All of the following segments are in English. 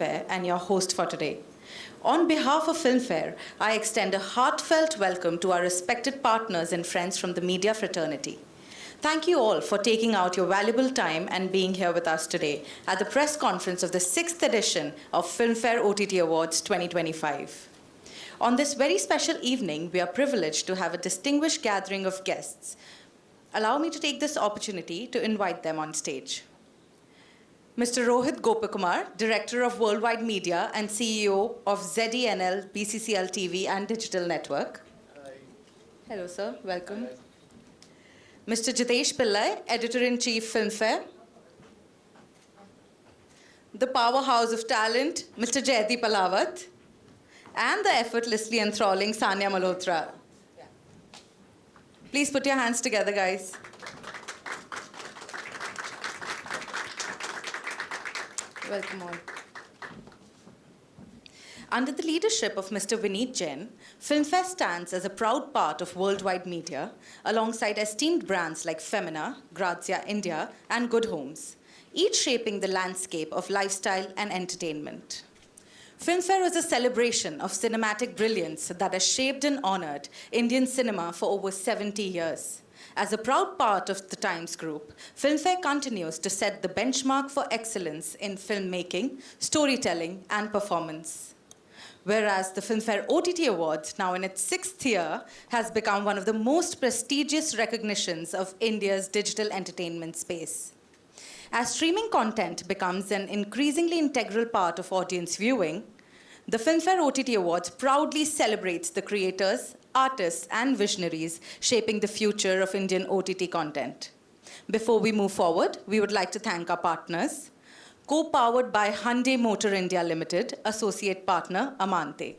Filmfare and your host for today. On behalf of Filmfare, I extend a heartfelt welcome to our respected partners and friends from the media fraternity. Thank you all for taking out your valuable time and being here with us today at the press conference of the 6th edition of Filmfare OTT Awards 2025. On this very special evening, we are privileged to have a distinguished gathering of guests. Allow me to take this opportunity to invite them on stage. Mr. Rohit Gopakumar, Director of Worldwide Media and CEO of ZDNL, BCCL TV and Digital Network. Hi. Hello, sir. Welcome. Hi. Mr. Jitesh Pillai, Editor-in-Chief Filmfare. The powerhouse of talent, Mr. Jaideep Ahlawat. And the effortlessly enthralling Sanya Malhotra. Please put your hands together, guys. Welcome all. Under the leadership of Mr. Vineet Jain, Filmfare stands as a proud part of worldwide media, alongside esteemed brands like Femina, Grazia India, and Good Homes, each shaping the landscape of lifestyle and entertainment. Filmfare is a celebration of cinematic brilliance that has shaped and honored Indian cinema for over 70 years. As a proud part of the Times Group, Filmfare continues to set the benchmark for excellence in filmmaking, storytelling, and performance. Whereas the Filmfare OTT Awards, now in its 6th year, has become one of the most prestigious recognitions of India's digital entertainment space. As streaming content becomes an increasingly integral part of audience viewing, the Filmfare OTT Awards proudly celebrates the creators, artists, and visionaries shaping the future of Indian OTT content. Before we move forward, we would like to thank our partners. Co-powered by Hyundai Motor India Limited, Associate Partner Amante.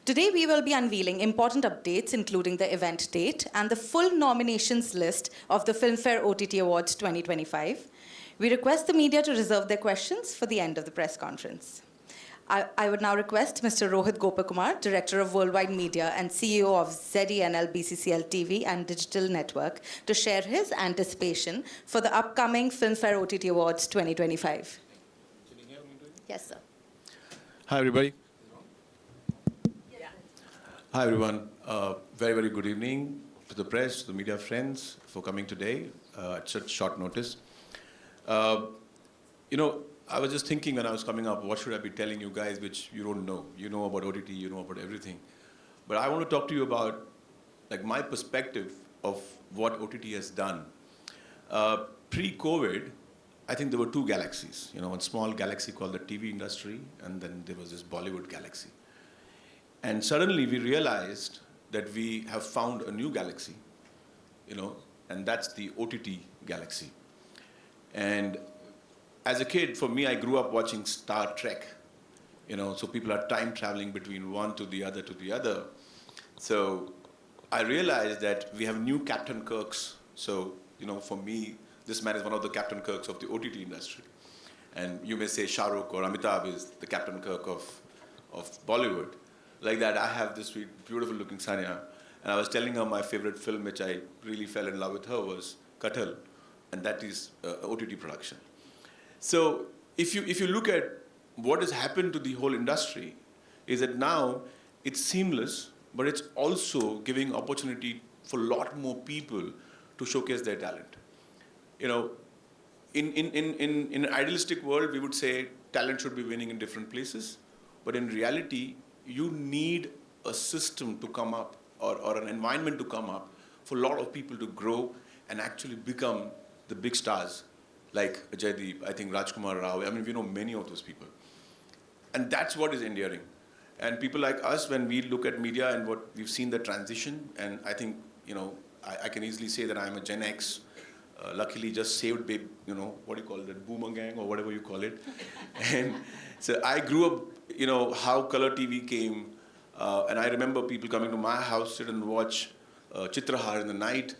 Today, we will be unveiling important updates, including the event date and the full nominations list of the Filmfare OTT Awards 2025. We request the media to reserve their questions for the end of the press conference. I would now request Mr. Rohit Gopakumar, Director of Worldwide Media and CEO of ZDNL, BCCL TV and Digital Network, to share his anticipation for the upcoming Filmfare OTT Awards 2025. Can you hear me? Yes, sir. Hi, everybody. Yeah. Hi, everyone. Very, very good evening to the press, to the media friends for coming today at such short notice. I was just thinking when I was coming up, what should I be telling you guys which you don't know? You know about OTT, you know about everything. But I want to talk to you about my perspective of what OTT has done. Pre-COVID, I think there were two galaxies. One small galaxy called the TV industry, and then there was this Bollywood galaxy. And suddenly we realized that we have found a new galaxy, and that's the OTT galaxy. And as a kid, for me, I grew up watching Star Trek, so people are time traveling between one to the other. So I realized that we have new Captain Kirks. So, for me, this man is one of the Captain Kirks of the OTT industry. And you may say Shah Rukh or Amitabh is the Captain Kirk of Bollywood. Like that, I have this beautiful looking Sanya. And I was telling her my favorite film, which I really fell in love with her, was Kathal. And that is OTT production. So if you look at what has happened to the whole industry, is that now it's seamless, but it's also giving opportunity for a lot more people to showcase their talent. In an idealistic world, we would say talent should be winning in different places, but in reality, you need a system to come up or an environment to come up for a lot of people to grow and actually become the big stars. Like Jaideep, I think Rajkumar Rao, we know many of those people. And that's what is endearing. And people like us, when we look at media and what we've seen the transition, and I think, I can easily say that I'm a Gen X, luckily just saved, what do you call it, boomer gang or whatever you call it. And so I grew up, how color TV came, and I remember people coming to my house, sit and watch Chitrahar in the night.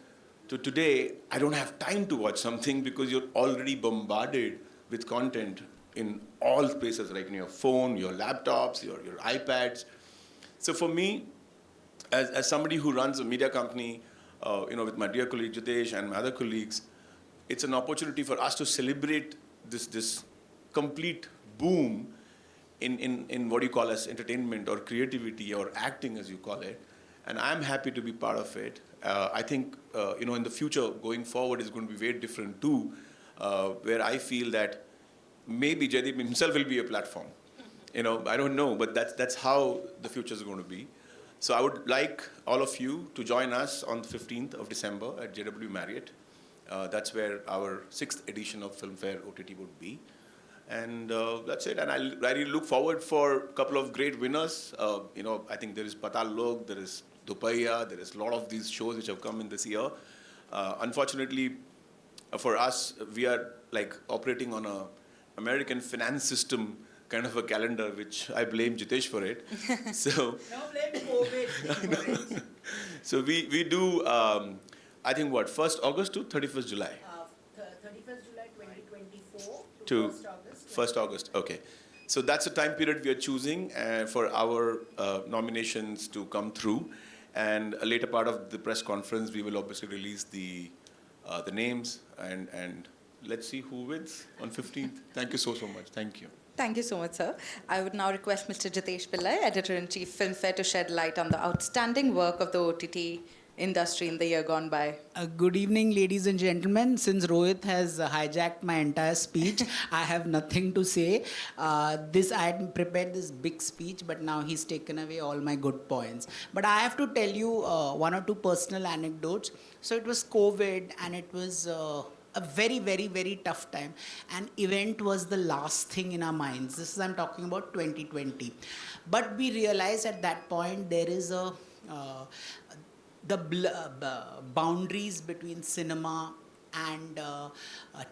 To today, I don't have time to watch something because you're already bombarded with content in all places, like in your phone, your laptops, your iPads. So for me, as somebody who runs a media company, with my dear colleague Jitesh and my other colleagues, it's an opportunity for us to celebrate this complete boom in what you call as entertainment or creativity or acting, as you call it. And I'm happy to be part of it. I think, in the future, going forward, is going to be very different too, where I feel that maybe Jaideep himself will be a platform. I don't know, but that's how the future is going to be. So I would like all of you to join us on the 15th of December at JW Marriott. That's where our 6th edition of Filmfare OTT would be. And that's it. And I really look forward for a couple of great winners. I think there is Patal Lok, there is Dupaiya, there is a lot of these shows which have come in this year. Unfortunately, for us, we are like operating on a American finance system kind of a calendar, which I blame Jitesh for it. So No blame COVID. so we do, I think, 1st August to 31st July? 31st July 2024 To 1st August. 1st August, okay. So that's the time period we are choosing for our nominations to come through. And a later part of the press conference, we will obviously release the names and let's see who wins on 15th. Thank you so much. Thank you. Thank you so much, sir. I would now request Mr. Jitesh Pillai, Editor-in-Chief, Filmfare, to shed light on the outstanding work of the OTT industry in the year gone by. Good evening, ladies and gentlemen. Since Rohit has hijacked my entire speech, I have nothing to say. I had prepared this big speech, but now he's taken away all my good points. But I have to tell you one or two personal anecdotes. So it was COVID, and it was a very, very, very tough time. An event was the last thing in our minds. I'm talking about 2020. But we realized at that point there is the boundaries between cinema and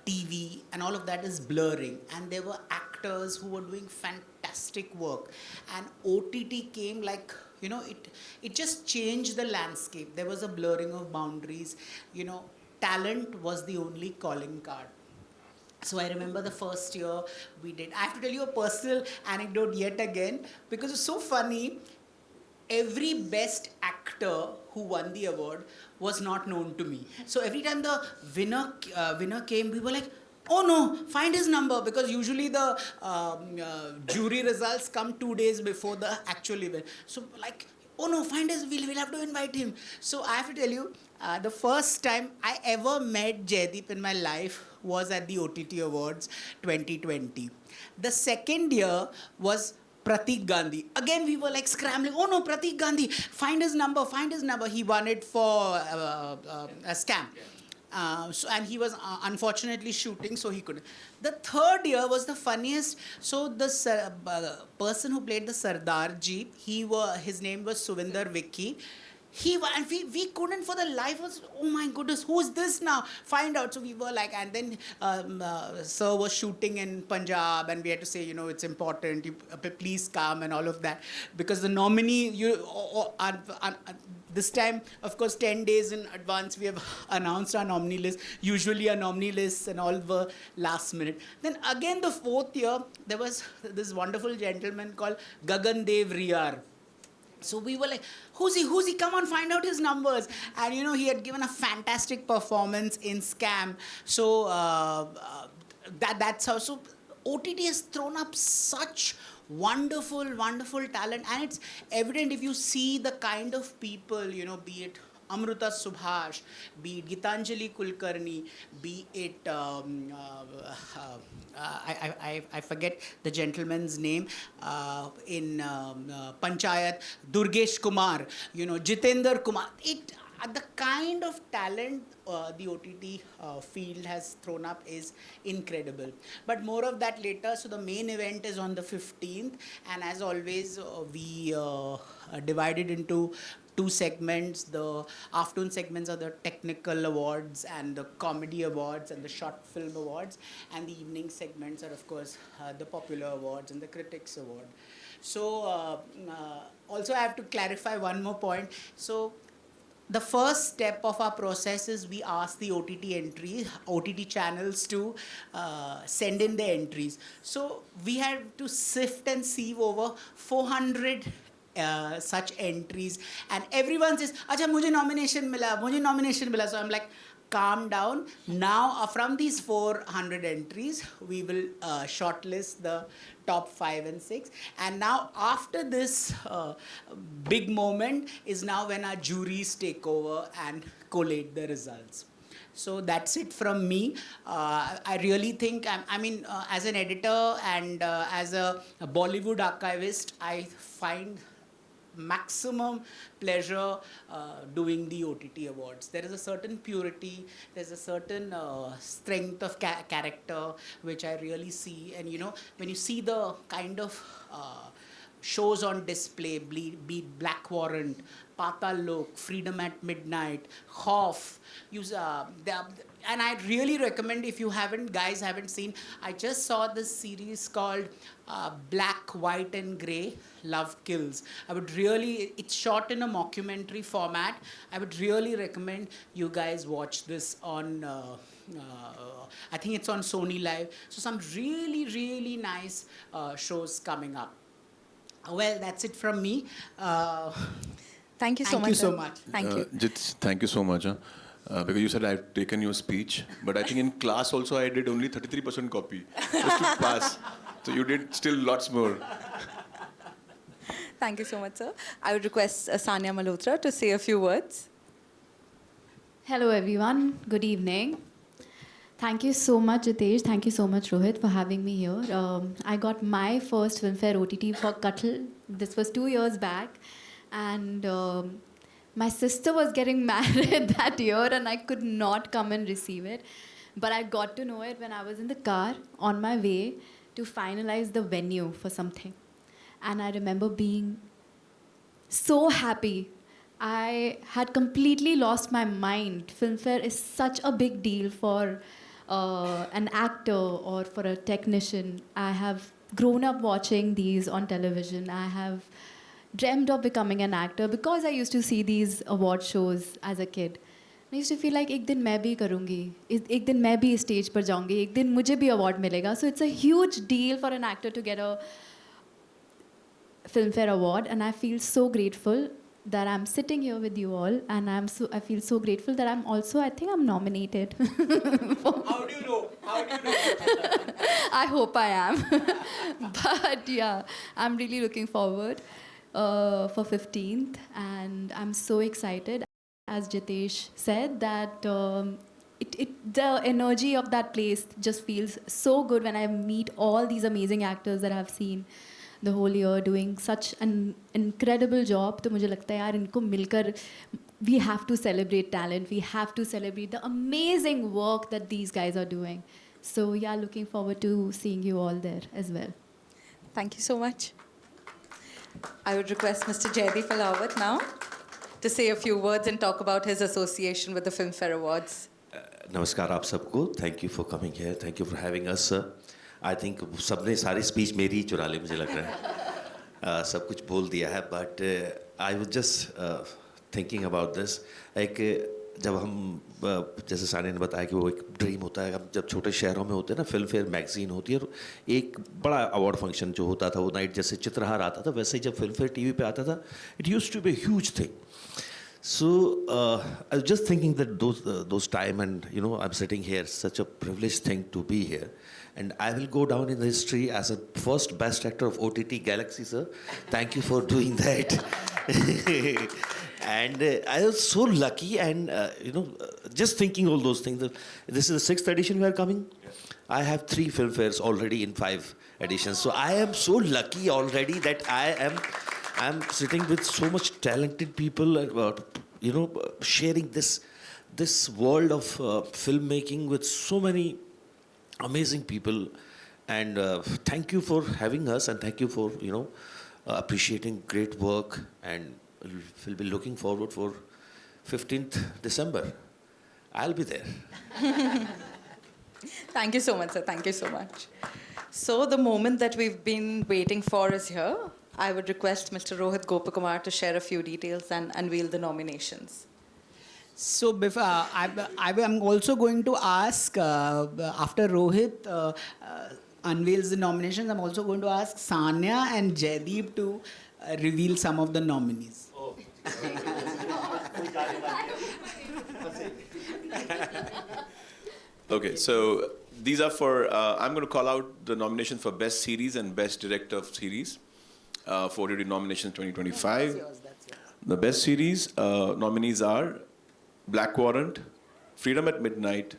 TV and all of that is blurring. And there were actors who were doing fantastic work. And OTT came it just changed the landscape. There was a blurring of boundaries. Talent was the only calling card. So I remember the first year we did. I have to tell you a personal anecdote yet again, because it's so funny. Every best actor who won the award was not known to me. So every time the winner came, we were like, oh no, find his number, because usually the jury results come 2 days before the actual event. So oh no, find his, we'll have to invite him. So I have to tell you, the first time I ever met Jaideep in my life was at the OTT Awards 2020. The second year was Pratik Gandhi. Again, we were scrambling. Oh no, Pratik Gandhi, find his number. He won it for a scam. And he was unfortunately shooting, so he couldn't. The third year was the funniest. So the person who played the Sardarji, his name was Suvinder Vicky. And we couldn't for the life of us, oh my goodness, who's this now? Find out. So we were and then sir was shooting in Punjab, and we had to say, it's important, you please come and all of that. Because the nominee, this time, of course, 10 days in advance, we have announced our nominee list. Usually our nominee lists and all were last minute. Then again, the fourth year, there was this wonderful gentleman called Gagan Dev Riyar. So we were like, who's he? Come on, find out his numbers. And, he had given a fantastic performance in Scam. So that's how. So OTT has thrown up such wonderful, wonderful talent. And it's evident if you see the kind of people, be it Amruta Subhash, be it Gitanjali Kulkarni, be it, I forget the gentleman's name, in Panchayat, Durgesh Kumar, Jitendra Kumar. The kind of talent the OTT field has thrown up is incredible. But more of that later. So the main event is on the 15th. And as always, we divided into two segments. The afternoon segments are the technical awards and the comedy awards and the short film awards. And the evening segments are, of course, the popular awards and the critics award. So also I have to clarify one more point. So the first step of our process is we ask the OTT channels to send in their entries. So we had to sift and sieve over 400 such entries, and everyone says, "Acha, mujhe nomination mila." So I'm like, calm down. Now, from these 400 entries, we will shortlist the top 5 and 6. And now, after this big moment, is now when our juries take over and collate the results. So that's it from me. I really think, as an editor and as a Bollywood archivist, I find maximum pleasure doing the OTT awards. There is a certain purity, there's a certain strength of character which I really see. And when you see the kind of shows on display, be it Black Warrant, Patal Lok, Freedom at Midnight, Hoff, and I really recommend, if you guys haven't seen, I just saw this series called Black, White and Grey, Love Kills. It's shot in a mockumentary format. I would really recommend you guys watch this on, I think it's on Sony Live. So some really, really nice shows coming up. Well, that's it from me. Thank you so much. Thank you so much. Thank you. Thank you so much. Because you said I've taken your speech, but I think in class also I did only 33% copy just to pass. So you did still lots more. Thank you so much, sir. I would request Sanya Malhotra to say a few words. Hello, everyone. Good evening. Thank you so much, Jitesh. Thank you so much, Rohit, for having me here. I got my first Filmfare OTT for Katl. This was 2 years back. And my sister was getting married that year, and I could not come and receive it. But I got to know it when I was in the car on my way to finalize the venue for something. And I remember being so happy. I had completely lost my mind. Filmfare is such a big deal for an actor or for a technician. I have grown up watching these on television. I have dreamt of becoming an actor because I used to see these award shows as a kid. I used to feel like एक दिन मैं भी करूँगी, एक दिन मैं भी stage पर जाऊँगी, एक दिन मुझे भी award मिलेगा. So it's a huge deal for an actor to get a Filmfare award, and I feel so grateful that I'm sitting here with you all, and I feel so grateful that I think I'm nominated. How do you know? I hope I am. But yeah, I'm really looking forward for 15th, and I'm so excited. As Jitesh said, that the energy of that place just feels so good when I meet all these amazing actors that I've seen the whole year doing such an incredible job. तो मुझे लगता है यार इनको मिलकर we have to celebrate talent. We have to celebrate the amazing work that these guys are doing. So yeah, looking forward to seeing you all there as well. Thank you so much. I would request Mr. Jaideep Ahlawat now to say a few words and talk about his association with the Filmfare Awards. नमस्कार आप सबको. Thank you for coming here. Thank you for having us, sir. I think सबने सारी speech मेरी ही चुरा ली मुझे लग रहा है. सब कुछ बोल दिया है, but I was just thinking about this. एक जब हम जैसे सानिया ने बताया कि वो एक ड्रीम होता है, जब छोटे शहरों में होते हैं ना, फिल्म फेयर मैगजीन होती है और एक बड़ा अवार्ड फंक्शन जो होता था वो नाइट जैसे चित्रहार आता था, वैसे ही जब फिल्म फेयर टीवी पे आता था, it used to be a huge thing. So I was just thinking that those time, and I'm sitting here, such a privileged thing to be here, and I will go down in the history as a first best actor of OTT Galaxy, sir. Thank you for doing that. And I was so lucky, and just thinking all those things. This is the 6th edition we are coming. Yes. I have 3 filmfares already in 5 editions, so I am so lucky already that I'm sitting with so much talented people, sharing this world of filmmaking with so many amazing people. And thank you for having us, and thank you for appreciating great work. And we'll be looking forward for 15th December. I'll be there. Thank you so much, sir. Thank you so much. So the moment that we've been waiting for is here. I would request Mr. Rohit Gopakumar to share a few details and unveil the nominations. So before, I'm also going to ask, after Rohit unveils the nominations, I'm also going to ask Sanya and Jaideep to reveal some of the nominees. Oh. Okay, so these are for, I'm going to call out the nomination for Best Series and Best Director of Series for OTT nominations 2025. That's yours. The Best Series nominees are Black Warrant, Freedom at Midnight,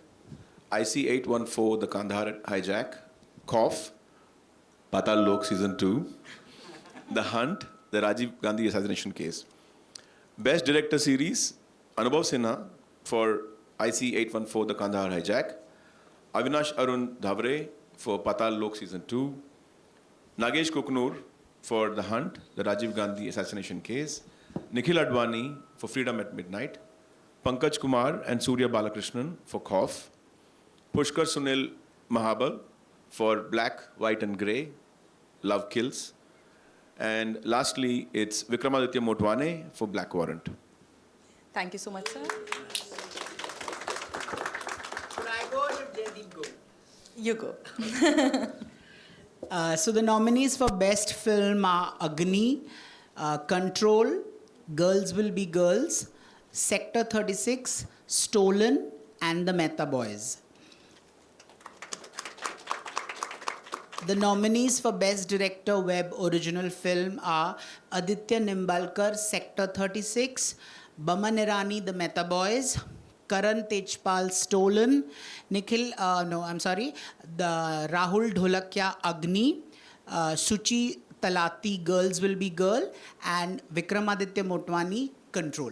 IC 814, The Kandahar Hijack, Cough, Patal Lok Season 2, The Hunt, The Rajiv Gandhi Assassination Case. Best Director Series, Anubhav Sinha for IC 814, The Kandahar Hijack, Avinash Arun Dhavre for Patal Lok Season 2, Nagesh Kuknur for The Hunt, The Rajiv Gandhi Assassination Case, Nikhil Advani for Freedom at Midnight, Pankaj Kumar and Surya Balakrishnan for Cough, Pushkar Sunil Mahabal for Black, White and Grey, Love Kills, and lastly, it's Vikramaditya Motwane for Black Warrant. Thank you so much, sir. Should I go or should Jaideep go? You go. So the nominees for Best Film are Agni, Control, Girls Will Be Girls, Sector 36, Stolen, and The Mehta Boys. The nominees for Best Director Web Original Film are Aditya Nimbalkar, Sector 36, Baman Irani, The Mehta Boys, Karan Tejpal, Stolen, the Rahul Dholakya, Agni, Suchi Talati, Girls Will Be Girl, and Vikramaditya Motwani, Control.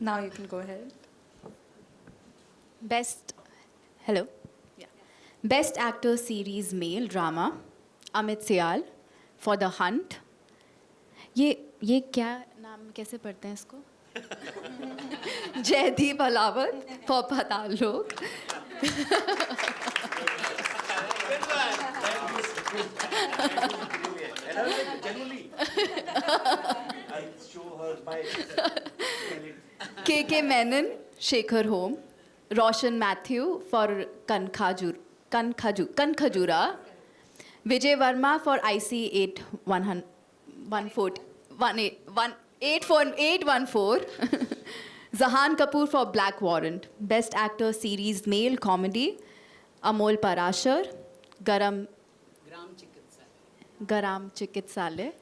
Now you can go ahead. Best Actor Series Male Drama, Amit Sial for The Hunt. ये क्या नाम कैसे पढ़ते हैं इसको? Jaideep Ahlawat for पाताल लोक. K.K. Menon, Shekhar Home, Roshan Matthew for Kankhajura, Vijay Verma for IC 814, Zahan Kapoor for Black Warrant, Best Actor Series Male Comedy, Amol Parashar, Garam Chikitsale,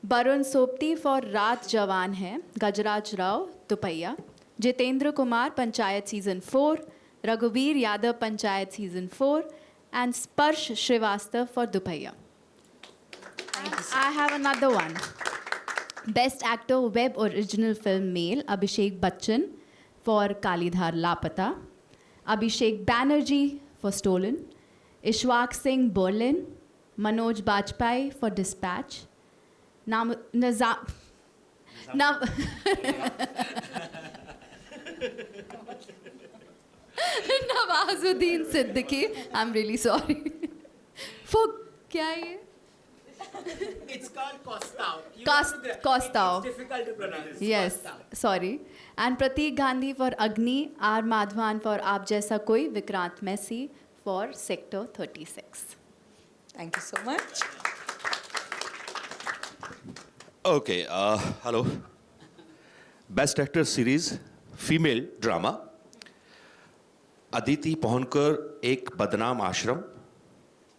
Barun Sopti for Raat Jawan Hai, Gajraj Rao, Tupaiya, Jitendra Kumar, Panchayat Season 4, Raghuveer Yadav, Panchayat Season 4, and Sparsh Srivastav for Dupaiya. I have another one. Best Actor Web Original Film Male, Abhishek Bachchan for Kalidhar Lapata, Abhishek Banerjee for Stolen, Ishwak Singh Berlin, Manoj Bajpayee for Dispatch, Nawazuddin Siddiqui, I'm really sorry. For क्या है ये? It's called Kostau. Kostau. It's difficult to pronounce. Yes, sorry. And Prateek Gandhi for Agni, R. Madhwan for Aap Jaisa Koi, Vikrant Messi for Sector 36. Thank you so much. Okay, hello. Best Actor Series, Female Drama. Aditi Pahonkar, Ek Badnaam Ashram,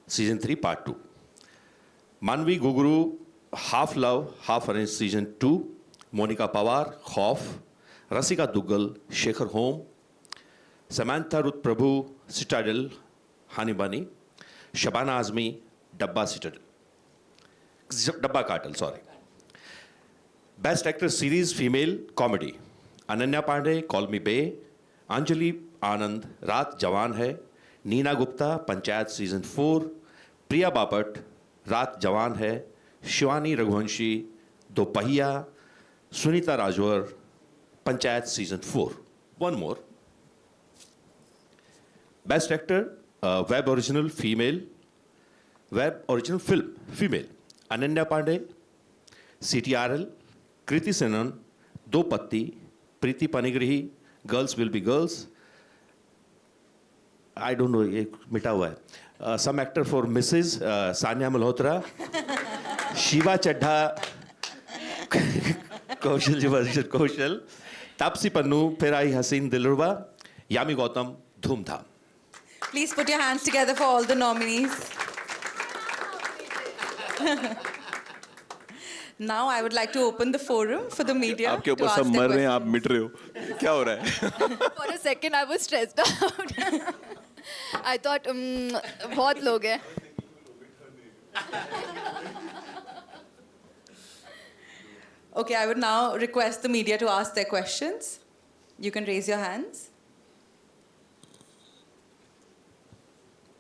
Season 3, Part 2. Manvi Guguru, Half Love, Half Arranged, Season 2. Monica Pawar, Khauf. Rasika Duggal, Shekhar Home. Samantha Ruth Prabhu, Citadel, Hani Bunny. Shabana Azmi, Dabba Cartel, sorry. Best Actor Series Female Comedy. Ananya Pandey, Call Me Bay. Anjali Anand, Raat Jawan Hai. Neena Gupta, Panchayat Season 4. Priya Bapat, Raat Jawan Hai. Shivani Raghuvanshi, Dopaiya. Sunita Rajwar, Panchayat Season 4. One more. Best Actor Web Original Female. Web Original Film Female. Ananya Pandey, CTRL, Kriti Senan, Do Patti, Preeti Panigrihi, Girls Will Be Girls. I don't know, ये मिटा हुआ है. Some actor for Mrs. Sanya Malhotra, Shiva Chadha, Kaushal ji versus कौशल, तापसी पन्नू, फिर आई हसीन दिलरुबा, यामी गौतम, धूमधाम. Please put your hands together for all the nominees. Now I would like to open the forum for the media आपके to ऊपर ask सब their मर रहे हैं, आप questions. मिट रहे हो. क्या हो रहा है? For a second, I was stressed out. I thought, बहुत लोग हैं. Okay, I would now request the media to ask their questions. You can raise your hands.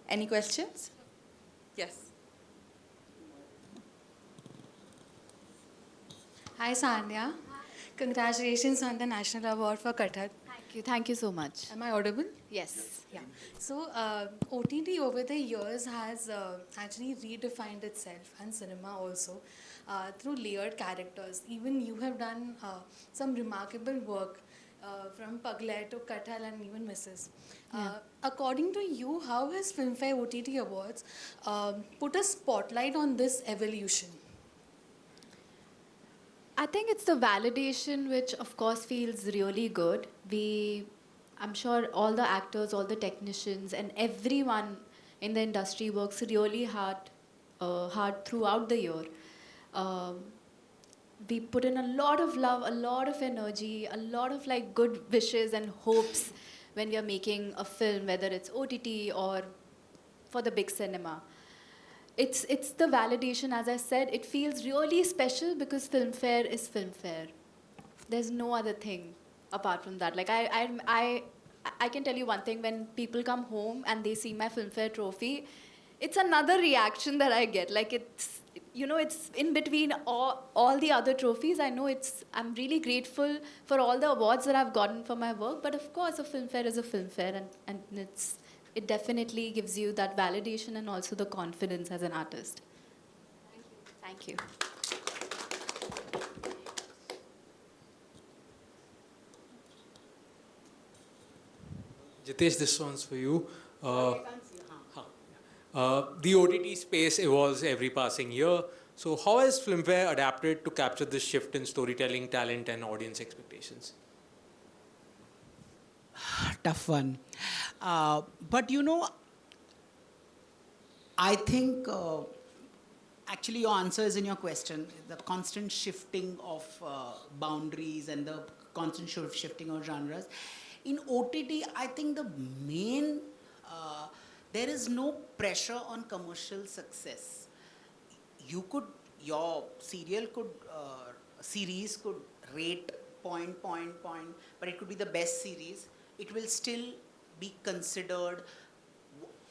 Any questions? Yes. Hi Sanya. Congratulations on the National Award for Kathak. Thank you so much. Am I audible? Yes. Yeah. So OTT over the years has actually redefined itself, and cinema also, through layered characters. Even you have done some remarkable work from Pagle to Kathal and even Mrs. According to you, how has Filmfare OTT Awards put a spotlight on this evolution? I think it's the validation which, of course, feels really good. I'm sure all the actors, all the technicians, and everyone in the industry works really hard throughout the year. We put in a lot of love, a lot of energy, a lot of like good wishes and hopes when we are making a film, whether it's OTT or for the big cinema. It's the validation, as I said. It feels really special because Filmfare is Filmfare. There's no other thing apart from that. Like I can tell you one thing: when people come home and they see my Filmfare trophy, it's another reaction that I get. Like it's in between all the other trophies. I'm really grateful for all the awards that I've gotten for my work. But of course, a Filmfare is a Filmfare, and it definitely gives you that validation and also the confidence as an artist. Thank you. Jitesh, this one's for you. The OTT space evolves every passing year. So how has Filmfare adapted to capture this shift in storytelling, talent, and audience expectations? Tough one. But I think actually your answer is in your question. The constant shifting of boundaries and the constant shifting of genres. In OTT, I think the main, there is no pressure on commercial success. Your series could rate point, but it could be the best series. It will still be considered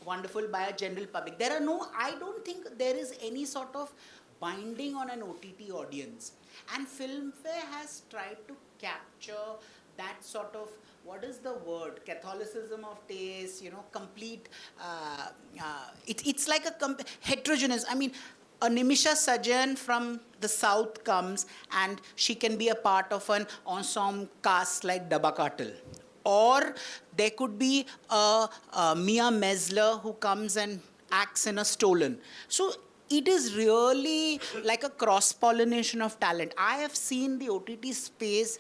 wonderful by a general public. I don't think there is any sort of binding on an OTT audience. And Filmfare has tried to capture that sort of, what is the word, Catholicism of taste, complete, it's like a heterogeneous, I mean, a Nimisha Sajan from the south comes and she can be a part of an ensemble cast like Dabba Katil. Or there could be a Mia Mesler who comes and acts in a Stolen. So it is really like a cross-pollination of talent. I have seen the OTT space,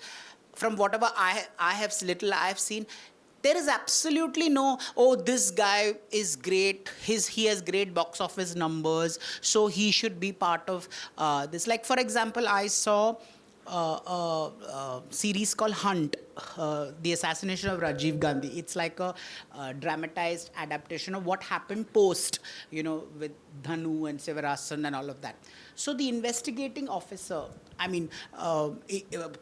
from whatever I have seen, there is absolutely no, this guy is great, he has great box office numbers, so he should be part of this. Like, for example, I saw a series called Hunt, the assassination of Rajiv Gandhi. It's like a dramatized adaptation of what happened post, with Dhanu and Sivarasan and all of that. So the investigating officer, I mean,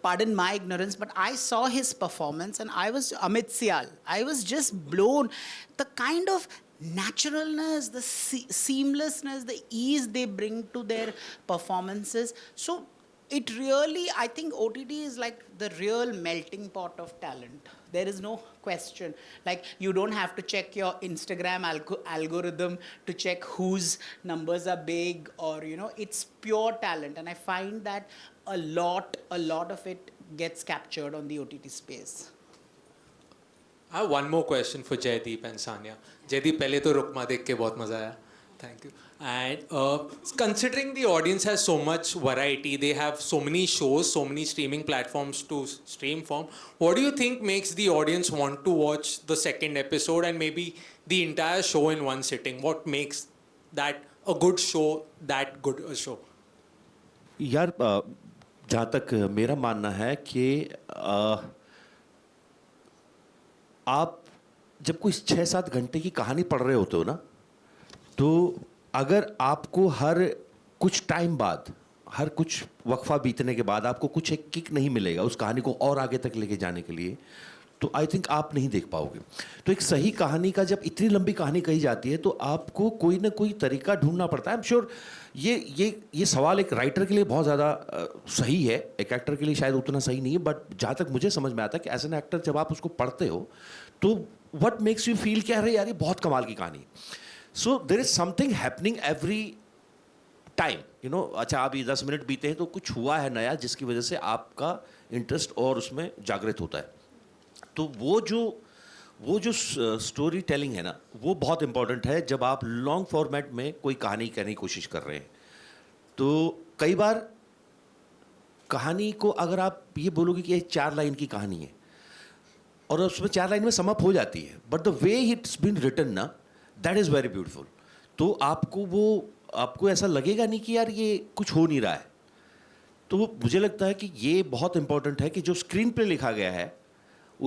pardon my ignorance, but I saw his performance and Amit Sial, I was just blown. The kind of naturalness, the seamlessness, the ease they bring to their performances. So it really, I think OTT is like the real melting pot of talent. There is no question. Like, you don't have to check your Instagram algorithm to check whose numbers are big, or, it's pure talent. And I find that a lot of it gets captured on the OTT space. I have one more question for Jaideep and Sanya. Jaideep, पहले तो रुकमा देख के बहुत मजा आया. Thank you. And considering the audience has so much variety, they have so many shows, so many streaming platforms to stream from, what do you think makes the audience want to watch the second episode and maybe the entire show in one sitting? What makes that a good show, that good a show? यार जहाँ तक मेरा मानना है कि आप जब कोई 6-7 घंटे की कहानी पढ़ रहे होते हो ना, तो अगर आपको हर कुछ टाइम बाद, हर कुछ वक्फा बीतने के बाद आपको कुछ एक किक नहीं मिलेगा उस कहानी को और आगे तक लेके जाने के लिए, तो आई थिंक आप नहीं देख पाओगे. तो एक सही कहानी का, जब इतनी लंबी कहानी कही जाती है तो आपको कोई ना कोई तरीका ढूंढना पड़ता है. आई एम श्योर ये सवाल एक राइटर के लिए बहुत ज़्यादा सही है, एक एक्टर के लिए शायद उतना सही नहीं है, बट जहाँ तक मुझे समझ में आता है कि एज एन एक्टर जब आप उसको पढ़ते हो तो व्हाट मेक्स यू फील कि अरे यार ये बहुत कमाल की कहानी. So there is something happening every time, you know. अच्छा, अभी 10 मिनट बीते हैं तो कुछ हुआ है नया जिसकी वजह से आपका इंटरेस्ट और उसमें जागृत होता है. तो वो जो स्टोरी टेलिंग है ना, वो बहुत इंपॉर्टेंट है जब आप लॉन्ग फॉर्मेट में कोई कहानी कहने की कोशिश कर रहे हैं. तो कई बार कहानी को अगर आप ये बोलोगे कि ये 4 लाइन की कहानी है और उसमें 4 लाइन में सम अप हो जाती है, but the way it's been written ना, दैट इज़ वेरी ब्यूटीफुल. तो आपको ऐसा लगेगा नहीं कि यार ये कुछ हो नहीं रहा है. तो मुझे लगता है कि ये बहुत इंपॉर्टेंट है कि जो स्क्रीन पे लिखा गया है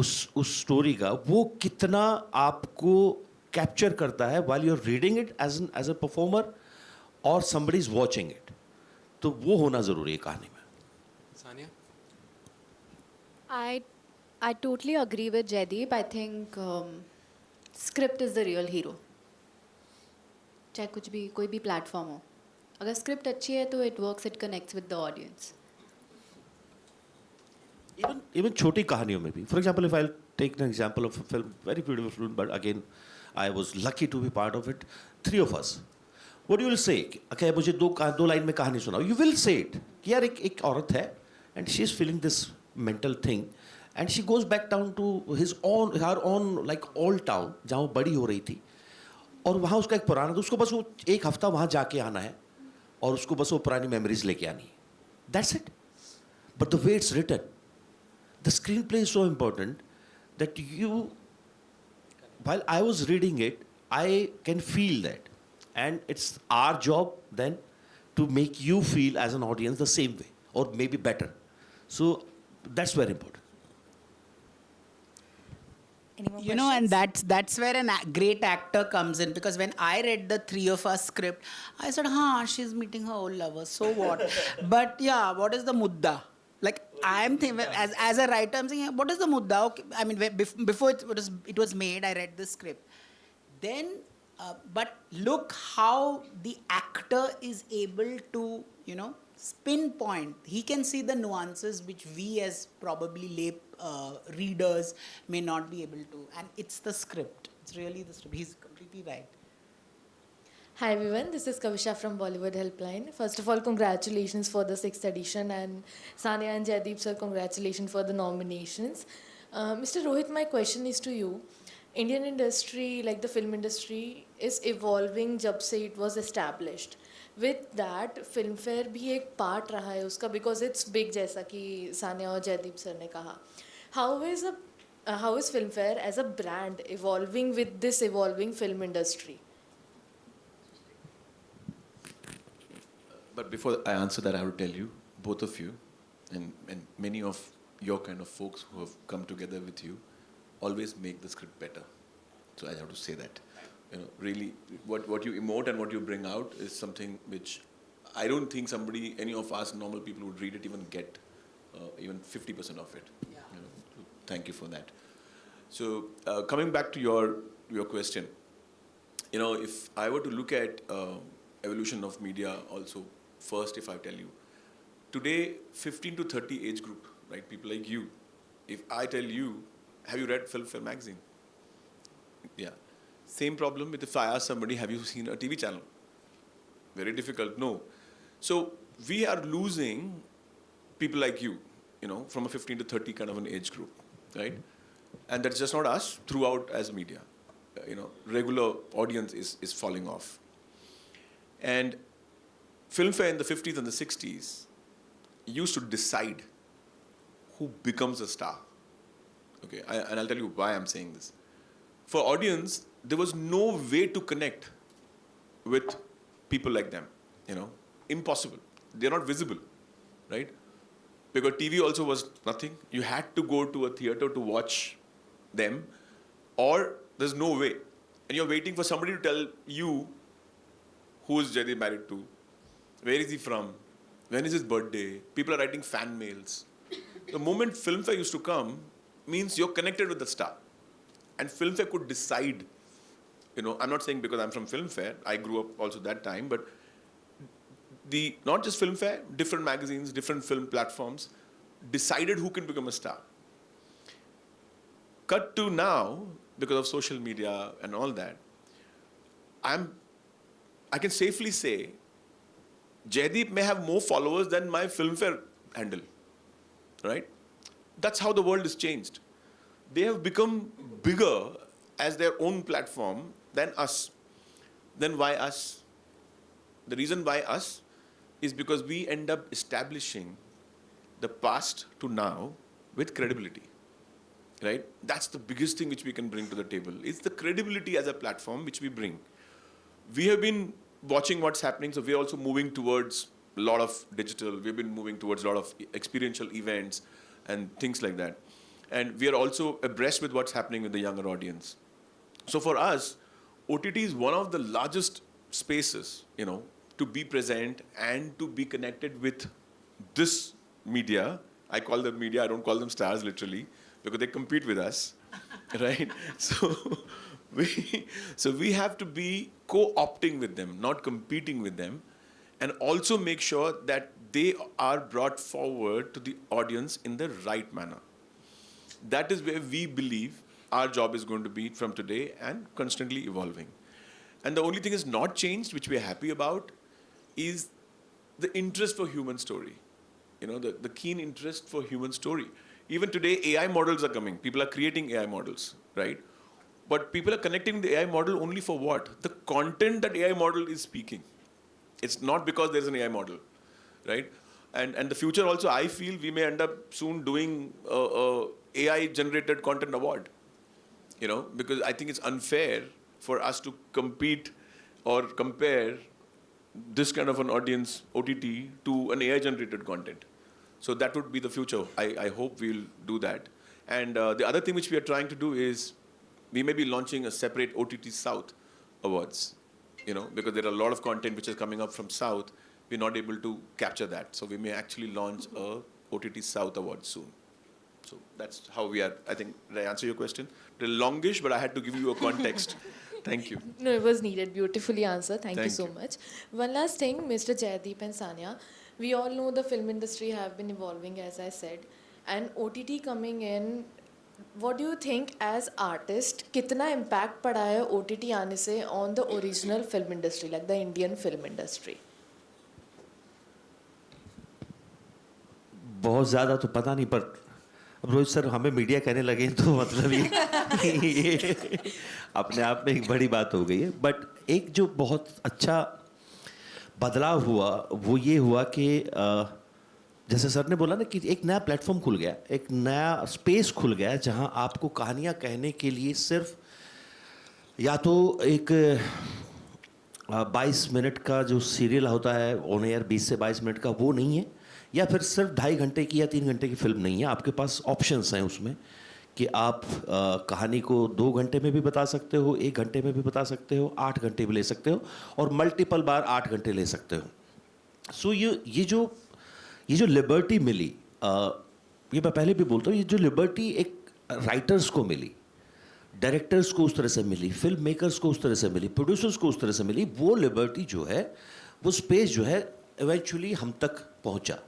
उस स्टोरी का, वो कितना आपको कैप्चर करता है while you are reading it as a performer और समबडी इज वॉचिंग इट. तो वो होना ज़रूरी है कहानी में. Sanya? I totally agree with Jaideep. I think script is the real hero. चाहे कुछ भी, कोई भी प्लेटफॉर्म हो, अगर स्क्रिप्ट अच्छी है तो it works, it connects with the audience. Even छोटी कहानियों में भी, for example if I take an example of a film, very beautiful film, but again I was lucky to be part of it, 3 of Us. What you will say? Okay, मुझे दो line में कहानी सुनाओ. You will say it कि यार एक औरत है and she is feeling this mental thing and she goes back down to her own like old town जहाँ वो बड़ी हो रही थी, और वहाँ उसका एक पुराना, तो उसको बस वो 1 हफ्ता वहाँ जाके आना है और उसको बस वो पुरानी मेमोरीज लेके आनी है. That's it. But the way it's written, the screenplay is so important that while I was reading it, I can feel that. And it's our job then to make you feel as an audience the same way or maybe better. So that's very important. Any more You know, and questions? that's where great actor comes in, because when I read the 3 of Us script, I said, she's meeting her old lover, so what? But yeah, what is the mudda? Like, I'm thinking, as a writer, I'm saying, what is the mudda? Okay, I mean, before it was made, I read the script. Then, but look how the actor is able to, you know, pinpoint. He can see the nuances which we as probably lay readers may not be able to. And it's the script. It's really the script. He's completely right. Hi everyone, this is Kavisha from Bollywood Helpline. First of all, congratulations for the 6th edition, and Sanya and Jaideep sir, congratulations for the nominations. Mr. Rohit, my question is to you. Indian industry, like the film industry, is evolving जब से it was established. With that, Filmfare भी एक part रहा है उसका, because it's big, जैसा कि सानिया और जयदीप सर ने कहा. How is Filmfare as a brand evolving with this evolving film industry? But before I answer that, I will tell you, both of you, and many of your kind of folks who have come together with you, always make the script better. So I have to say that. You know, really, what you emote and what you bring out is something which I don't think any of us normal people would read it, even get even 50% of it. Yeah. You know, so thank you for that. So coming back to your question, you know, if I were to look at evolution of media also, first if I tell you, today 15 to 30 age group, right, people like you, if I tell you, have you read Filmfare magazine? Yeah. Same problem with if I ask somebody, have you seen a TV channel? Very difficult, no. So we are losing people like you know, from a 15 to 30 kind of an age group, right? And that's just not us, throughout as media. You know, regular audience is falling off. And Filmfare in the 50s and the 60s used to decide who becomes a star. Okay, and I'll tell you why I'm saying this. For audience, there was no way to connect with people like them, you know, impossible. They're not visible, right? Because TV also was nothing. You had to go to a theater to watch them, or there's no way. And you're waiting for somebody to tell you who is Jaideep married to, where is he from, when is his birthday. People are writing fan mails. The moment Filmfare used to come means you're connected with the star. And Filmfare could decide, you know, I'm not saying because I'm from Filmfare, I grew up also that time, but not just Filmfare, different magazines, different film platforms decided who can become a star. Cut to now, because of social media and all that, I can safely say Jaideep may have more followers than my Filmfare handle, right? That's how the world has changed. They have become bigger as their own platform than us. Then why us? The reason why us is because we end up establishing the past to now with credibility, right? That's the biggest thing which we can bring to the table. It's the credibility as a platform which we bring. We have been watching what's happening, so we're also moving towards a lot of digital. We've been moving towards a lot of experiential events and things like that. And we are also abreast with what's happening with the younger audience. So for us, OTT is one of the largest spaces, you know, to be present and to be connected with this media. I call them media, I don't call them stars literally, because they compete with us, right? So we have to be co-opting with them, not competing with them, and also make sure that they are brought forward to the audience in the right manner. That is where we believe our job is going to be from today and constantly evolving. And the only thing is not changed, which we are happy about, is the interest for human story. You know, the keen interest for human story. Even today, AI models are coming. People are creating AI models, right? But people are connecting the AI model only for what? The content that AI model is speaking. It's not because there's an AI model, right? And the future also, I feel we may end up soon doing a AI-generated content award, you know, because I think it's unfair for us to compete or compare this kind of an audience, OTT, to an AI-generated content. So that would be the future. I hope we'll do that. And the other thing which we are trying to do is we may be launching a separate OTT South Awards, you know, because there are a lot of content which is coming up from South. We're not able to capture that. So we may actually launch a OTT South Award soon. So that's how we are. I think, did I answer your question? A little longish, but I had to give you a context. Thank you. No, it was needed. Beautifully answered. Thank you Thank so you. much. One last thing, Mr. Jaideep and Sanya. We all know the film industry have been evolving, as I said. And OTT coming in, what do you think as artist, कितना impact पड़ा है OTT आने से on the original film industry, like the Indian film industry? बहुत ज़्यादा तो पता नहीं, पर अब रोहित सर हमें मीडिया कहने लगे तो मतलब ये अपने आप में एक बड़ी बात हो गई है. बट एक जो बहुत अच्छा बदलाव हुआ वो ये हुआ कि जैसे सर ने बोला ना कि एक नया प्लेटफॉर्म खुल गया, एक नया स्पेस खुल गया जहां आपको कहानियां कहने के लिए सिर्फ या तो एक 22 मिनट का जो सीरियल होता है ऑन एयर 20 से 22 मिनट का वो नहीं है, या फिर सिर्फ 2.5 घंटे की या 3 घंटे की फिल्म नहीं है. आपके पास ऑप्शंस हैं उसमें कि आप कहानी को 2 घंटे में भी बता सकते हो, 1 घंटे में भी बता सकते हो, 8 घंटे भी ले सकते हो और मल्टीपल बार 8 घंटे ले सकते हो. सो ये जो लिबर्टी मिली, ये मैं पहले भी बोलता हूँ, ये जो लिबर्टी एक राइटर्स को मिली, डायरेक्टर्स को उस तरह से मिली, फिल्म मेकर्स को उस तरह से मिली, प्रोड्यूसर्स को उस तरह से मिली, वो लिबर्टी जो है, वो स्पेस जो है इवेंचुअली हम तक पहुँचा.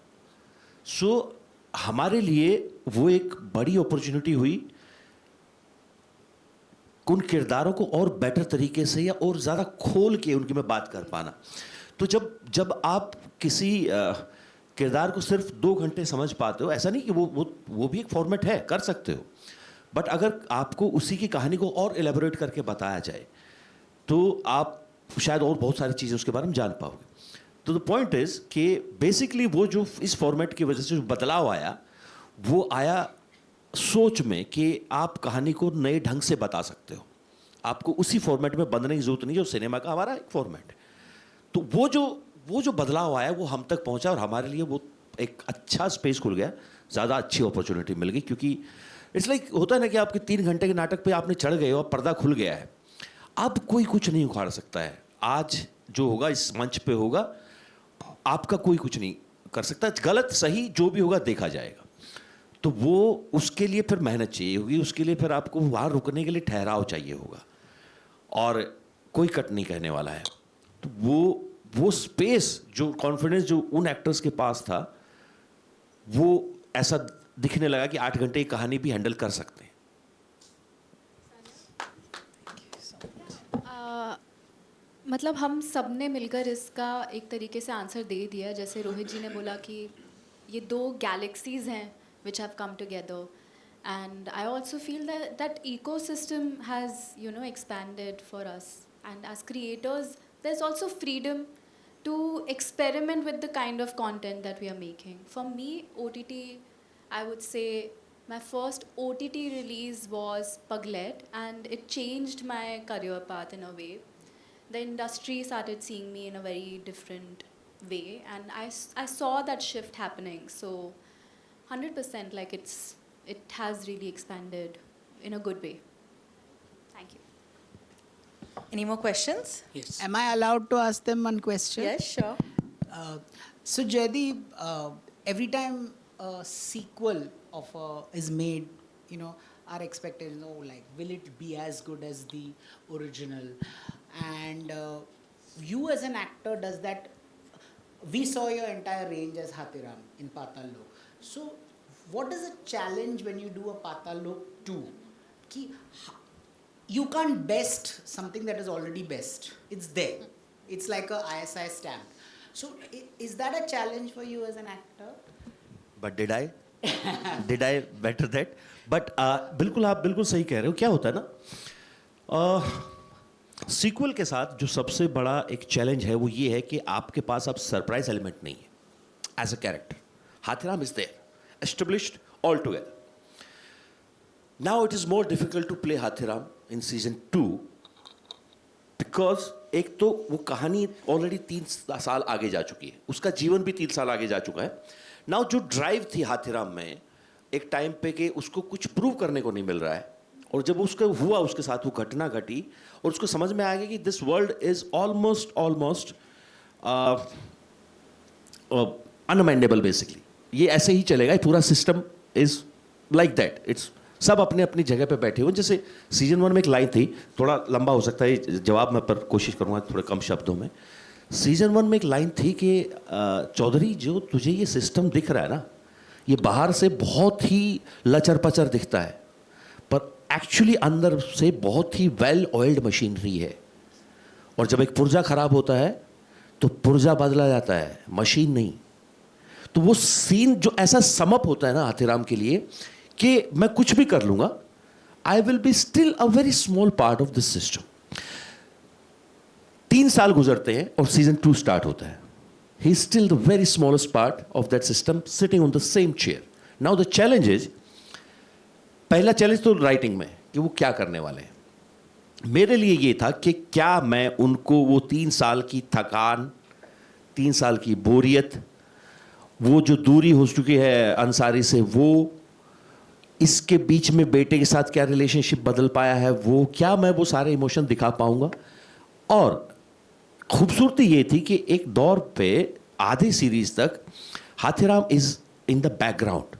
सो हमारे लिए वो एक बड़ी अपॉर्चुनिटी हुई उन किरदारों को और बेटर तरीके से या और ज़्यादा खोल के उनकी मैं बात कर पाना. तो जब आप किसी किरदार को सिर्फ 2 घंटे समझ पाते हो, ऐसा नहीं कि वो भी एक फॉर्मेट है, कर सकते हो, बट अगर आपको उसी की कहानी को और एलेबोरेट करके बताया जाए तो आप शायद और बहुत सारी चीज़ें उसके बारे में जान पाओगे। तो द पॉइंट इज़ कि बेसिकली वो जो इस फॉर्मेट की वजह से जो बदलाव आया, वो आया सोच में कि आप कहानी को नए ढंग से बता सकते हो, आपको उसी फॉर्मेट में बंधने की जरूरत नहीं है जो सिनेमा का हमारा एक फॉर्मेट है। तो वो जो बदलाव आया वो हम तक पहुंचा और हमारे लिए वो एक अच्छा स्पेस खुल गया, ज़्यादा अच्छी अपॉर्चुनिटी मिल गई। क्योंकि इट्स लाइक होता है ना कि आपके 3 घंटे के नाटक पे आपने चढ़ गए और पर्दा खुल गया है, अब कोई कुछ नहीं उखाड़ सकता है। आज जो होगा इस मंच पे होगा, आपका कोई कुछ नहीं कर सकता, गलत सही जो भी होगा देखा जाएगा। तो वो उसके लिए फिर मेहनत चाहिए होगी, उसके लिए फिर आपको वहाँ रुकने के लिए ठहराव चाहिए होगा, और कोई कट नहीं कहने वाला है। तो वो स्पेस, जो कॉन्फिडेंस जो उन एक्टर्स के पास था, वो ऐसा दिखने लगा कि 8 घंटे की कहानी भी हैंडल कर सकते हैं। मतलब हम सब ने मिलकर इसका एक तरीके से आंसर दे दिया। जैसे रोहित जी ने बोला कि ये 2 गैलेक्सीज हैं which have come together, and I also feel that ecosystem has expanded for us, and as creators there's also freedom to experiment with the kind of content that we are making. For me, OTT, I would say my first OTT release was Paglet, and it changed my career path in a way. The industry started seeing me in a very different way, and I saw that shift happening. So 100%, like it has really expanded in a good way. Thank you. Any more questions? Yes. Am I allowed to ask them one question? Yes, sure. So Jaideep, every time a sequel is made, our expectations, like, will it be as good as the original? And you as an actor, does that? We saw your entire range as Hathiram in Patal Lok. So, what is the challenge when you do a Patal Lok 2? You can't best something that is already best. It's there. It's like a ISI stamp. So, is that a challenge for you as an actor? But did I better that? But बिल्कुल आप बिल्कुल सही कह रहे हो। क्या होता है ना, सीक्वल के साथ जो सबसे बड़ा एक चैलेंज है वो ये है कि आपके पास अब सरप्राइज एलिमेंट नहीं है as a character. Hathiram is there, established altogether. Now it is more difficult to play Hathiram in season 2 because एक तो वो कहानी ऑलरेडी 3 साल आगे जा चुकी है, उसका जीवन भी 3 साल आगे जा चुका है। नाउ जो ड्राइव थी हाथीराम में एक टाइम पे कि उसको कुछ प्रूव करने को नहीं मिल रहा है, और जब उसका हुआ, उसके साथ वो घटना घटी और उसको समझ में आ गया कि this world is almost unamendable. Basically ये ऐसे ही चलेगा, ये पूरा system is like that. It's सब अपने अपनी जगह पे बैठे हुए। जैसे सीजन 1 में एक लाइन थी, थोड़ा लंबा हो सकता है जवाब मैं, पर कोशिश करूँगा थोड़े कम शब्दों में। सीजन 1 में एक लाइन थी कि चौधरी, जो तुझे ये सिस्टम दिख रहा है ना, ये बाहर से बहुत ही लचर पचर दिखता है, पर एक्चुअली अंदर से बहुत ही वेल ऑयल्ड मशीनरी है। और जब एक पुर्जा खराब होता है तो पुर्जा बदला जाता है, मशीन नहीं। तो वो सीन जो ऐसा समअप होता है ना हाथीराम के लिए कि मैं कुछ भी कर लूंगा, I will be still a very small part of this system. 3 साल गुजरते हैं और सीजन 2 स्टार्ट होता है। He is still the very smallest part of that system, sitting on the same chair. Now the challenge is, पहला challenge तो writing में कि वो क्या करने वाले हैं। मेरे लिए ये था कि क्या मैं उनको वो 3 साल की थकान, 3 साल की बोरियत, वो जो दूरी हो चुकी है अंसारी से, वो इसके बीच में बेटे के साथ क्या रिलेशनशिप बदल पाया है, वो क्या मैं वो सारे इमोशन दिखा पाऊंगा। और खूबसूरती ये थी कि एक दौर पे आधे सीरीज तक Hathiram is in the background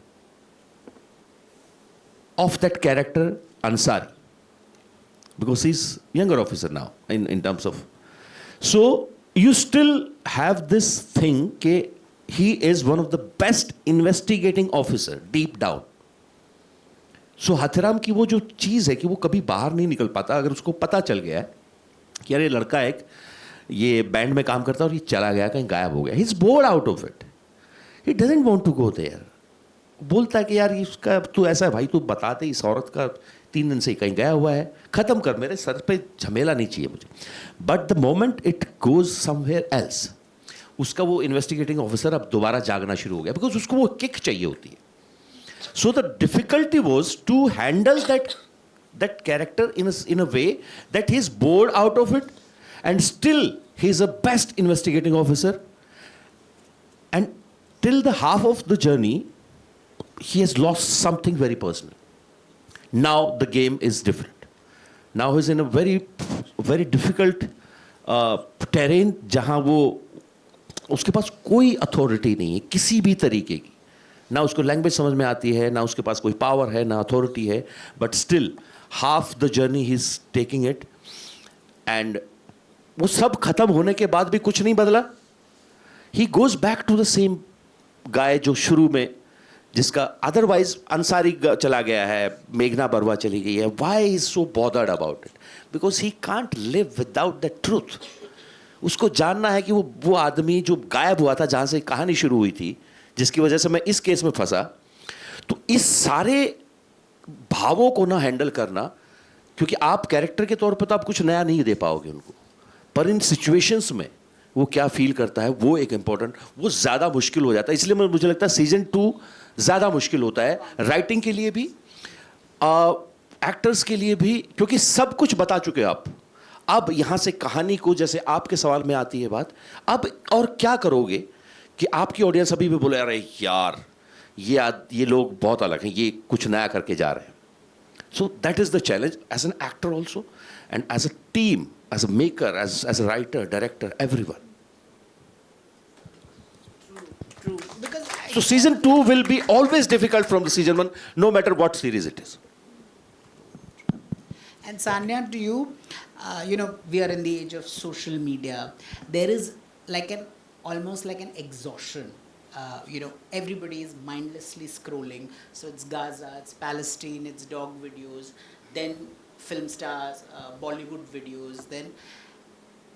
of that character Ansari, because he's younger officer now in terms of, so you still have this thing ke he is one of the best investigating officer deep down. So Hathiram की वो जो चीज़ है कि वो कभी बाहर नहीं निकल पाता। अगर उसको पता चल गया है कि यार ये लड़का एक ये बैंड में काम करता है और ये चला गया, कहीं गायब हो गया, he is bored out of it, he doesn't want to go there. बोलता है कि यार इसका तू ऐसा है भाई, तू बताते इस औरत का 3 दिन से कहीं गया हुआ है, ख़त्म कर, मेरे सर पे झमेला नहीं चाहिए मुझे. But the moment it goes somewhere else, उसका वो इन्वेस्टिगेटिंग ऑफिसर अब दोबारा जागना शुरू हो गया, बिकॉज उसको वो किक चाहिए होती है. So the difficulty was to handle that character in a way that he's bored out of it, and still he's a best investigating officer, and till the half of the journey he has lost something very personal. Now the game is different. Now he's in a very difficult terrain जहाँ वो उसके पास कोई authority नहीं है किसी भी तरीके की, ना उसको लैंग्वेज समझ में आती है, ना उसके पास कोई पावर है, ना अथॉरिटी है, but still half the journey he's taking it, and वो सब खत्म होने के बाद भी कुछ नहीं बदला. He goes back to the same guy जो शुरू में, जिसका अदरवाइज अंसारी चला गया है, मेघना बरवा चली गई है. Why is so bothered about it? Because he can't live without the truth. उसको जानना है कि वो आदमी जो गायब हुआ था, जहाँ से कहानी शुरू हुई थी, जिसकी वजह से मैं इस केस में फंसा. तो इस सारे भावों को ना हैंडल करना, क्योंकि आप कैरेक्टर के तौर पर तो आप कुछ नया नहीं दे पाओगे उनको, पर इन सिचुएशंस में वो क्या फील करता है, वो एक इम्पॉर्टेंट, वो ज़्यादा मुश्किल हो जाता है. इसलिए मुझे लगता है सीजन 2 ज़्यादा मुश्किल होता है, राइटिंग के लिए भी, एक्टर्स के लिए भी, क्योंकि सब कुछ बता चुके हो आप. अब यहाँ से कहानी को, जैसे आपके सवाल में आती है बात, अब और क्या करोगे कि आपकी ऑडियंस अभी भी बोले अरे यार ये लोग बहुत अलग हैं, ये कुछ नया करके जा रहे हैं. So that is the challenge as an actor also, and as a team, as a maker, as a writer, director, everyone. True. Because So season 2 will be always difficult from the season 1, no matter what series it is. And Sanya, to you, we are in the age of social media. There is almost like an exhaustion. Everybody is mindlessly scrolling. So it's Gaza, it's Palestine, it's dog videos, then film stars, Bollywood videos. Then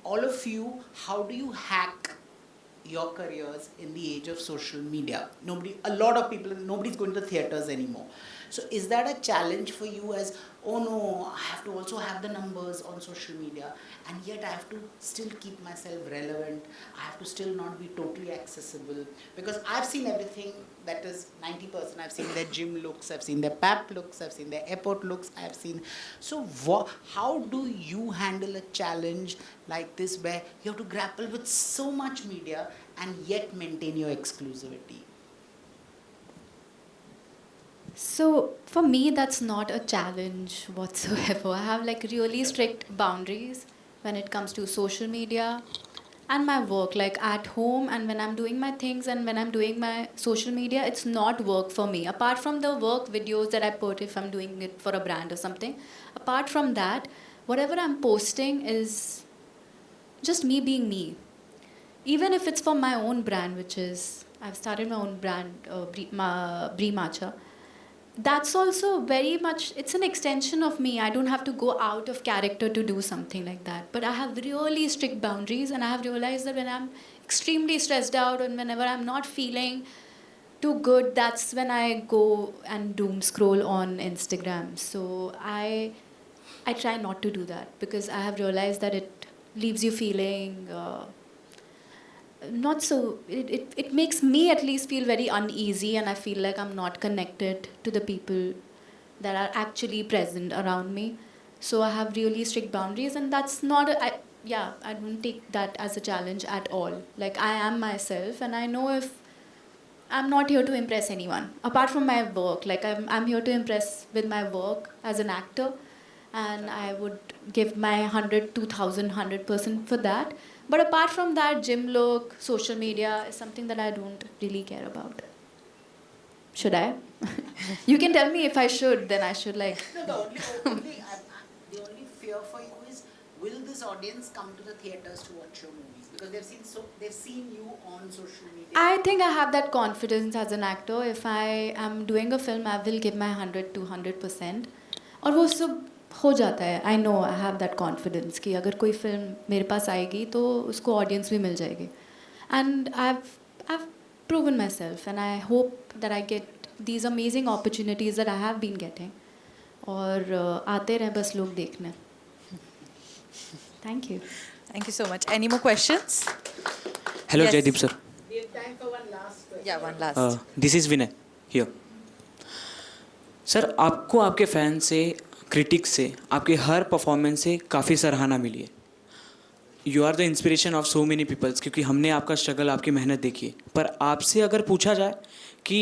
all of you, how do you hack your careers in the age of social media? Nobody's going to theaters anymore. So is that a challenge for you as, oh no, I have to also have the numbers on social media, and yet I have to still keep myself relevant, I have to still not be totally accessible, because I've seen everything that is 90%. I've seen their gym looks, I've seen their pap looks, I've seen their airport looks, I've seen. So how do you handle a challenge like this where you have to grapple with so much media and yet maintain your exclusivity? So for me, that's not a challenge whatsoever. I have really strict boundaries when it comes to social media and my work, like at home and when I'm doing my things and when I'm doing my social media. It's not work for me. Apart from the work videos that I put, if I'm doing it for a brand or something, apart from that, whatever I'm posting is just me being me. Even if it's for my own brand, which is, I've started my own brand, Brie Matcha. That's also very much, it's an extension of me. I don't have to go out of character to do something like that. But I have really strict boundaries, and I have realized that when I'm extremely stressed out and whenever I'm not feeling too good, that's when I go and doom scroll on Instagram. So I try not to do that, because I have realized that it leaves you feeling not so, it makes me at least feel very uneasy, and I feel like I'm not connected to the people that are actually present around me. So I have really strict boundaries, and that's not I don't take that as a challenge at all. Like, I am myself, and I know if I'm not here to impress anyone apart from my work. Like, I'm here to impress with my work as an actor, and I would give my 100, 2000, 100% for that. But apart from that, gym look, social media is something that I don't really care about. Should I? You can tell me if I should, then I should No, the only fear for you is, will this audience come to the theaters to watch your movies? Because they've seen you on social media. I think I have that confidence as an actor. If I am doing a film, I will give my 100 to 100%. और वो सब हो जाता है. I know I have that confidence कि अगर कोई film मेरे पास आएगी तो उसको ऑडियंस भी मिल जाएगी. And I've proven myself, and I hope that I get these amazing opportunities that I have been getting. और आते रहें बस लोग देखने. Thank you. Thank you so much. Any more questions? Hello, Yes. Jaideep sir. We have time for one last question. Yeah, one last. This is Vinay here. Sir, आपको आपके fan से, critics से, आपके हर परफॉर्मेंस से काफ़ी सराहना मिली है. You are the inspiration of so many peoples, क्योंकि हमने आपका स्ट्रगल, आपकी मेहनत देखी है. पर आपसे अगर पूछा जाए कि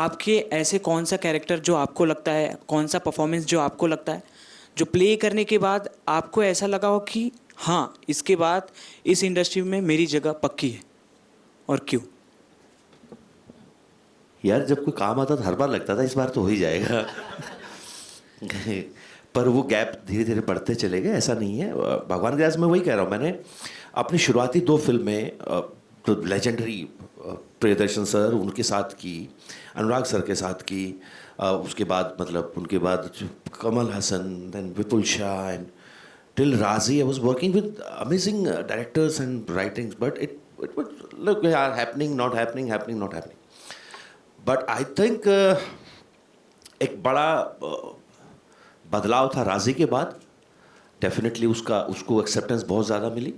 आपके ऐसे कौन सा कैरेक्टर जो आपको लगता है, कौन सा परफॉर्मेंस जो आपको लगता है, जो प्ले करने के बाद आपको ऐसा लगा हो कि हाँ, इसके बाद इस इंडस्ट्री में मेरी जगह पक्की है, और क्यों? यार जब कोई काम आता था हर बार लगता था इस बार तो हो ही जाएगा. पर वो गैप धीरे धीरे बढ़ते चले गए, ऐसा नहीं है. भगवान की दया से मैं वही कह रहा हूँ, मैंने अपनी शुरुआती 2 फिल्में तो लेजेंडरी प्रियदर्शन सर उनके साथ की, अनुराग सर के साथ की, उसके बाद मतलब उनके बाद Kamal Haasan, then Vipul Shah and till Raazi. I was working with amazing directors and writings, but it was look are happening not happening, happening not happening. But I think एक बड़ा बदलाव था राजी के बाद. डेफिनेटली उसको एक्सेप्टेंस बहुत ज़्यादा मिली.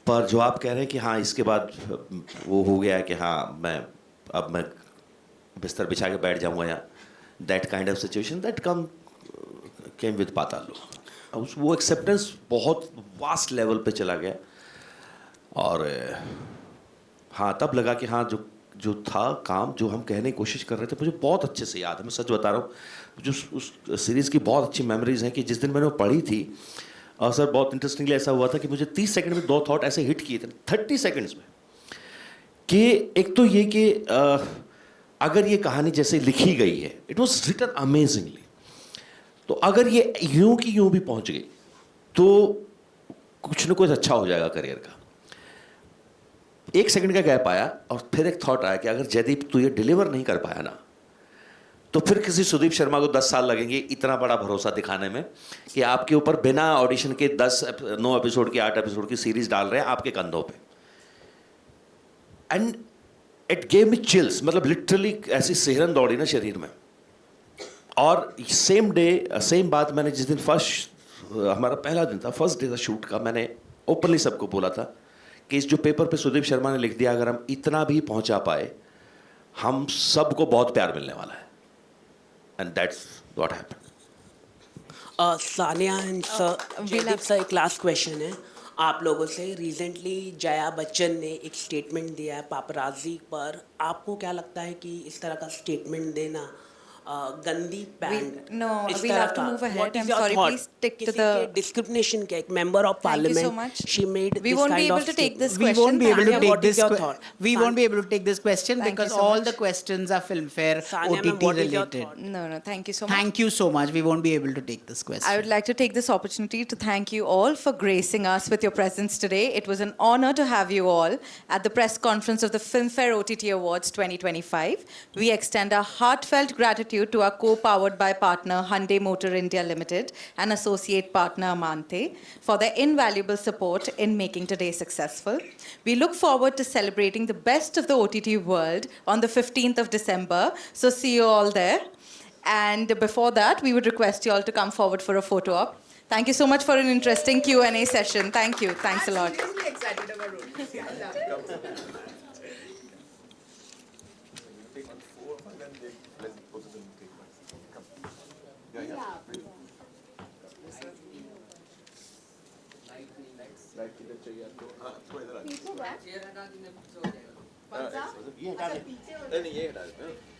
पर जो आप कह रहे हैं कि हाँ इसके बाद वो हो गया कि हाँ अब मैं बिस्तर बिछा के बैठ जाऊँगा, या that kind of situation that came with Paatal Lok. वो एक्सेप्टेंस बहुत वास्ट लेवल पे चला गया. और हाँ तब लगा कि हाँ जो था काम जो हम कहने की कोशिश कर रहे थे, मुझे बहुत अच्छे से याद है. मैं सच बता रहा हूँ, जो उस सीरीज़ की बहुत अच्छी मेमोरीज हैं कि जिस दिन मैंने वो पढ़ी थी, और सर बहुत इंटरेस्टिंगली ऐसा हुआ था कि मुझे 30 सेकंड में 2 थॉट ऐसे हिट किए थे 30 सेकंड्स में. कि एक तो ये कि अगर ये कहानी जैसे लिखी गई है, इट वॉज रिटन अमेजिंगली, तो अगर ये यूं की यूं भी पहुंच गई तो कुछ ना कुछ अच्छा हो जाएगा करियर का. 1 सेकंड का गैप आया और फिर एक थॉट आया कि अगर जयदीप तू ये डिलीवर नहीं कर पाया ना, तो फिर किसी सुदीप शर्मा को 10 साल लगेंगे इतना बड़ा भरोसा दिखाने में कि आपके ऊपर बिना ऑडिशन के 9 एपिसोड की 8 एपिसोड की सीरीज डाल रहे हैं आपके कंधों पे. And it gave me chills, मतलब लिटरली ऐसी सिहरन दौड़ी ना शरीर में. और सेम डे सेम बात मैंने जिस दिन हमारा पहला दिन था, फर्स्ट डे था शूट का, मैंने ओपनली सबको बोला था कि इस जो पेपर पे सुदीप शर्मा ने लिख दिया, अगर हम इतना भी पहुंचा पाए, हम सबको बहुत प्यार मिलने वाला है. And that's what happened. Sania and sir, Jaideep sir, एक लास्ट क्वेश्चन है आप लोगों से. रिसेंटली जया बच्चन ने एक स्टेटमेंट दिया है पापराजी पर. आपको क्या लगता है कि इस तरह का स्टेटमेंट देना गंदी panned? No, we'll have to move ahead. I'm sorry, please stick to the discrimination के एक member of Thank you so parliament. much. She made We this won't be kind able of to take this We question. won't be able to Sanya, take what is this. your thought? We won't be able to take this question Thank you because so all much. the questions are Filmfare Sanya, ma'am, OTT what is your related. thought? No, thank you so much. Thank you so much. We won't be able to take this question. I would like to take this opportunity to thank you all for gracing us with your presence today. It was an honor to have you all at the press conference of the Filmfare OTT Awards 2025. We extend our heartfelt gratitude to our co-powered by partner Hyundai Motor India Limited and associate partner Amante for their invaluable support in making today successful. We look forward to celebrating the best of the OTT world on the 15th of December. So see you all there. And before that, we would request you all to come forward for a photo op. Thank you so much for an interesting Q&A session. Thank you. Thanks a lot. I'm really excited about it. ये हटा दे. नहीं, ये हटा दे.